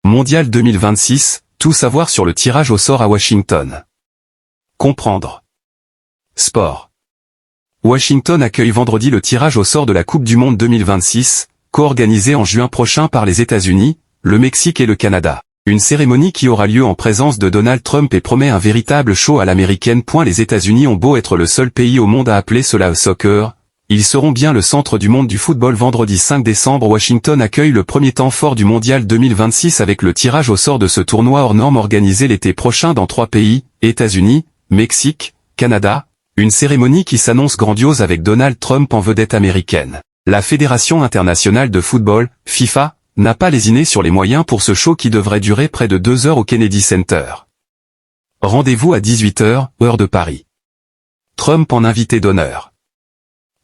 Mondial 2026, tout savoir sur le tirage au sort à Washington. Comprendre. Sport. Washington accueille vendredi le tirage au sort de la Coupe du Monde 2026, co-organisé en juin prochain par les États-Unis, le Mexique et le Canada. Une cérémonie qui aura lieu en présence de Donald Trump et promet un véritable show à l'américaine. Les États-Unis ont beau être le seul pays au monde à appeler cela soccer, ils seront bien le centre du monde du football. Vendredi 5 décembre, Washington accueille le premier temps fort du Mondial 2026 avec le tirage au sort de ce tournoi hors norme organisé l'été prochain dans 3 pays, États-Unis, Mexique, Canada, une cérémonie qui s'annonce grandiose avec Donald Trump en vedette américaine. La Fédération internationale de football, FIFA, n'a pas lésiné sur les moyens pour ce show qui devrait durer près de 2 heures au Kennedy Center. Rendez-vous à 18h, heure de Paris. Trump en invité d'honneur.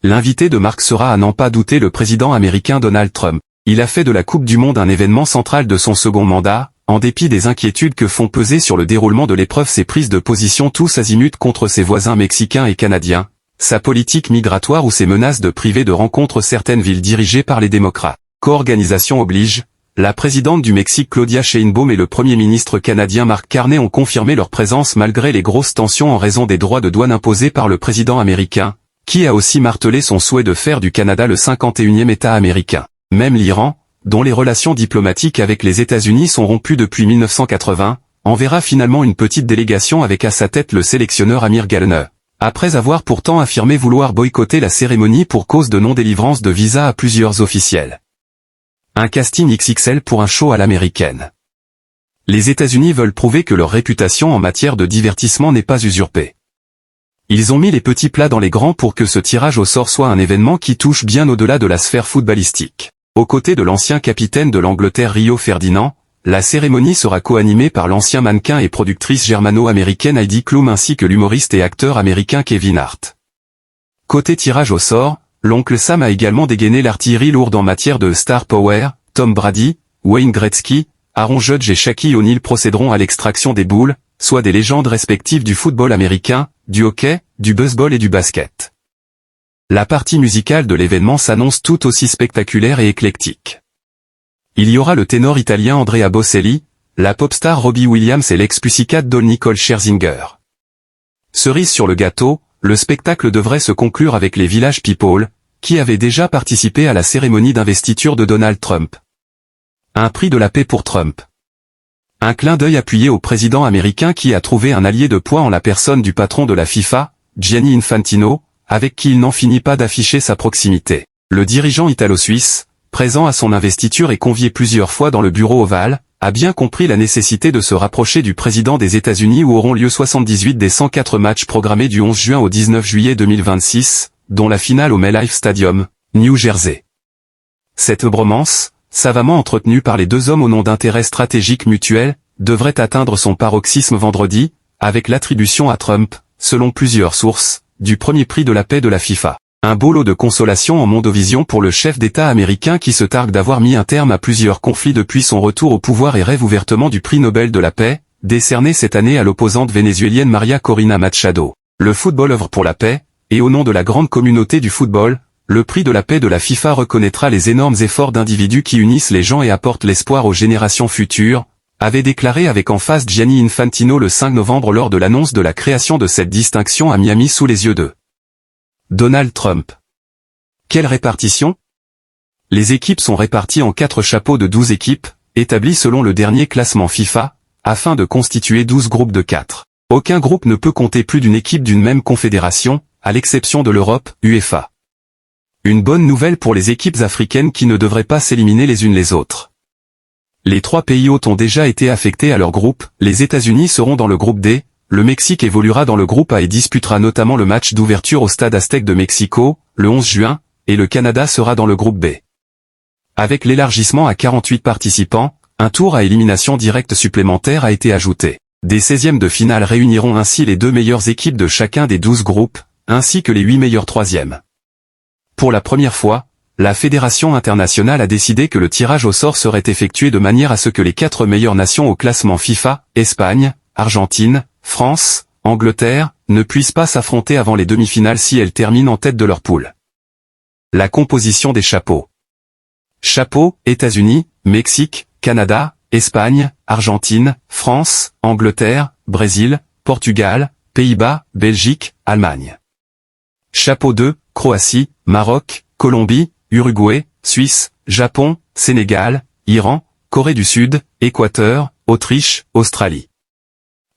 L'invité de marque sera à n'en pas douter le président américain Donald Trump. Il a fait de la Coupe du Monde un événement central de son second mandat, en dépit des inquiétudes que font peser sur le déroulement de l'épreuve ses prises de position tous azimuts contre ses voisins mexicains et canadiens, sa politique migratoire ou ses menaces de priver de rencontres certaines villes dirigées par les démocrates. Co-organisation oblige, la présidente du Mexique Claudia Sheinbaum et le premier ministre canadien Mark Carney ont confirmé leur présence malgré les grosses tensions en raison des droits de douane imposés par le président américain, qui a aussi martelé son souhait de faire du Canada le 51e État américain. Même l'Iran, dont les relations diplomatiques avec les États-Unis sont rompues depuis 1980, enverra finalement une petite délégation avec à sa tête le sélectionneur Amir Galneh, après avoir pourtant affirmé vouloir boycotter la cérémonie pour cause de non-délivrance de visa à plusieurs officiels. Un casting XXL pour un show à l'américaine. Les États-Unis veulent prouver que leur réputation en matière de divertissement n'est pas usurpée. Ils ont mis les petits plats dans les grands pour que ce tirage au sort soit un événement qui touche bien au-delà de la sphère footballistique. Aux côtés de l'ancien capitaine de l'Angleterre Rio Ferdinand, la cérémonie sera co-animée par l'ancien mannequin et productrice germano-américaine Heidi Klum ainsi que l'humoriste et acteur américain Kevin Hart. Côté tirage au sort, l'oncle Sam a également dégainé l'artillerie lourde en matière de star power. Tom Brady, Wayne Gretzky, Aaron Judge et Shaquille O'Neal procéderont à l'extraction des boules, soit des légendes respectives du football américain, du hockey, du baseball et du basket. La partie musicale de l'événement s'annonce tout aussi spectaculaire et éclectique. Il y aura le ténor italien Andrea Bocelli, la pop star Robbie Williams et l'ex-Pussycat Doll Nicole Scherzinger. Cerise sur le gâteau, le spectacle devrait se conclure avec les Village People, qui avaient déjà participé à la cérémonie d'investiture de Donald Trump. Un prix de la paix pour Trump. Un clin d'œil appuyé au président américain qui a trouvé un allié de poids en la personne du patron de la FIFA, Gianni Infantino, avec qui il n'en finit pas d'afficher sa proximité. Le dirigeant italo-suisse, présent à son investiture et convié plusieurs fois dans le bureau ovale, a bien compris la nécessité de se rapprocher du président des États-Unis où auront lieu 78 des 104 matchs programmés du 11 juin au 19 juillet 2026, dont la finale au MetLife Stadium, New Jersey. Cette bromance, savamment entretenue par les deux hommes au nom d'intérêts stratégiques mutuels, devrait atteindre son paroxysme vendredi, avec l'attribution à Trump, selon plusieurs sources, du premier prix de la paix de la FIFA. Un beau lot de consolation en mondovision pour le chef d'État américain qui se targue d'avoir mis un terme à plusieurs conflits depuis son retour au pouvoir et rêve ouvertement du prix Nobel de la paix, décerné cette année à l'opposante vénézuélienne Maria Corina Machado. Le football œuvre pour la paix, et au nom de la grande communauté du football, le prix de la paix de la FIFA reconnaîtra les énormes efforts d'individus qui unissent les gens et apportent l'espoir aux générations futures, avait déclaré avec emphase Gianni Infantino le 5 novembre lors de l'annonce de la création de cette distinction à Miami sous les yeux de Donald Trump. Quelle répartition? Les équipes sont réparties en 4 chapeaux de 12 équipes, établis selon le dernier classement FIFA, afin de constituer 12 groupes de 4. Aucun groupe ne peut compter plus d'une équipe d'une même confédération, à l'exception de l'Europe, UEFA. Une bonne nouvelle pour les équipes africaines qui ne devraient pas s'éliminer les unes les autres. Les 3 pays hôtes ont déjà été affectés à leur groupe, les États-Unis seront dans le groupe D, le Mexique évoluera dans le groupe A et disputera notamment le match d'ouverture au Stade Aztec de Mexico, le 11 juin, et le Canada sera dans le groupe B. Avec l'élargissement à 48 participants, un tour à élimination directe supplémentaire a été ajouté. Des 16e de finale réuniront ainsi les 2 meilleures équipes de chacun des 12 groupes, ainsi que les 8 meilleurs 3e. Pour la première fois, la Fédération internationale a décidé que le tirage au sort serait effectué de manière à ce que les 4 meilleures nations au classement FIFA, Espagne, Argentine, France, Angleterre, ne puissent pas s'affronter avant les demi-finales si elles terminent en tête de leur poule. La composition des chapeaux. Chapeau, États-Unis, Mexique, Canada, Espagne, Argentine, France, Angleterre, Brésil, Portugal, Pays-Bas, Belgique, Allemagne. Chapeau 2, Croatie, Maroc, Colombie, Uruguay, Suisse, Japon, Sénégal, Iran, Corée du Sud, Équateur, Autriche, Australie.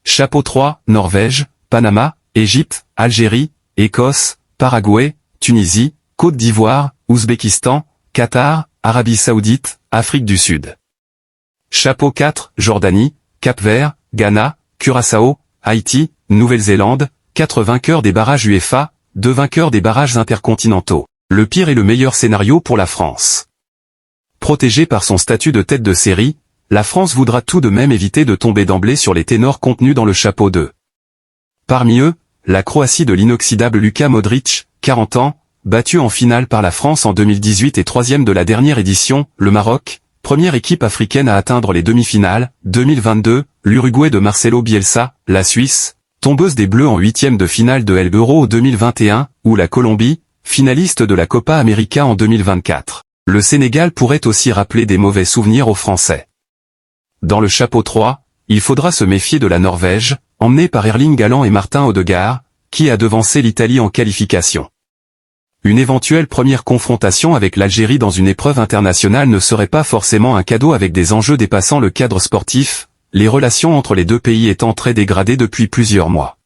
Chapeau 3, Norvège, Panama, Égypte, Algérie, Écosse, Paraguay, Tunisie, Côte d'Ivoire, Ouzbékistan, Qatar, Arabie Saoudite, Afrique du Sud. Chapeau 4, Jordanie, Cap-Vert, Ghana, Curaçao, Haïti, Nouvelle-Zélande, 4 vainqueurs des barrages UEFA, 2 vainqueurs des barrages intercontinentaux. Le pire et le meilleur scénario pour la France. Protégée par son statut de tête de série, la France voudra tout de même éviter de tomber d'emblée sur les ténors contenus dans le chapeau 2. Parmi eux, la Croatie de l'inoxydable Luka Modric, 40 ans, battu en finale par la France en 2018 et troisième de la dernière édition, le Maroc, première équipe africaine à atteindre les demi-finales, 2022, l'Uruguay de Marcelo Bielsa, la Suisse, tombeuse des Bleus en huitième de finale de l'Euro 2021, ou la Colombie, finaliste de la Copa América en 2024. Le Sénégal pourrait aussi rappeler des mauvais souvenirs aux Français. Dans le chapeau 3, il faudra se méfier de la Norvège, emmenée par Erling Haaland et Martin Odegaard, qui a devancé l'Italie en qualification. Une éventuelle première confrontation avec l'Algérie dans une épreuve internationale ne serait pas forcément un cadeau avec des enjeux dépassant le cadre sportif, les relations entre les deux pays étant très dégradées depuis plusieurs mois.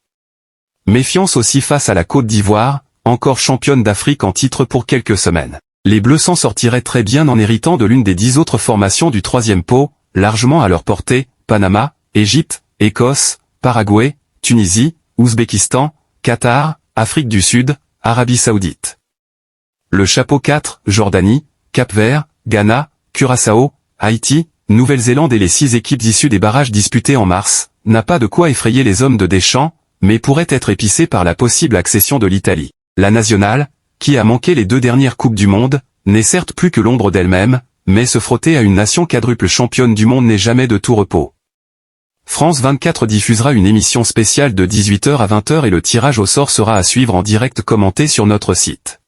Méfiance aussi face à la Côte d'Ivoire, encore championne d'Afrique en titre pour quelques semaines. Les Bleus s'en sortiraient très bien en héritant de l'une des 10 autres formations du troisième pot, largement à leur portée, Panama, Égypte, Écosse, Paraguay, Tunisie, Ouzbékistan, Qatar, Afrique du Sud, Arabie Saoudite. Le chapeau 4, Jordanie, Cap-Vert, Ghana, Curaçao, Haïti, Nouvelle-Zélande et les 6 équipes issues des barrages disputés en mars, n'a pas de quoi effrayer les hommes de Deschamps, mais pourrait être épicé par la possible accession de l'Italie. La nationale, qui a manqué les 2 dernières Coupes du Monde, n'est certes plus que l'ombre d'elle-même, mais se frotter à une nation quadruple championne du monde n'est jamais de tout repos. France 24 diffusera une émission spéciale de 18h à 20h et le tirage au sort sera à suivre en direct commenté sur notre site.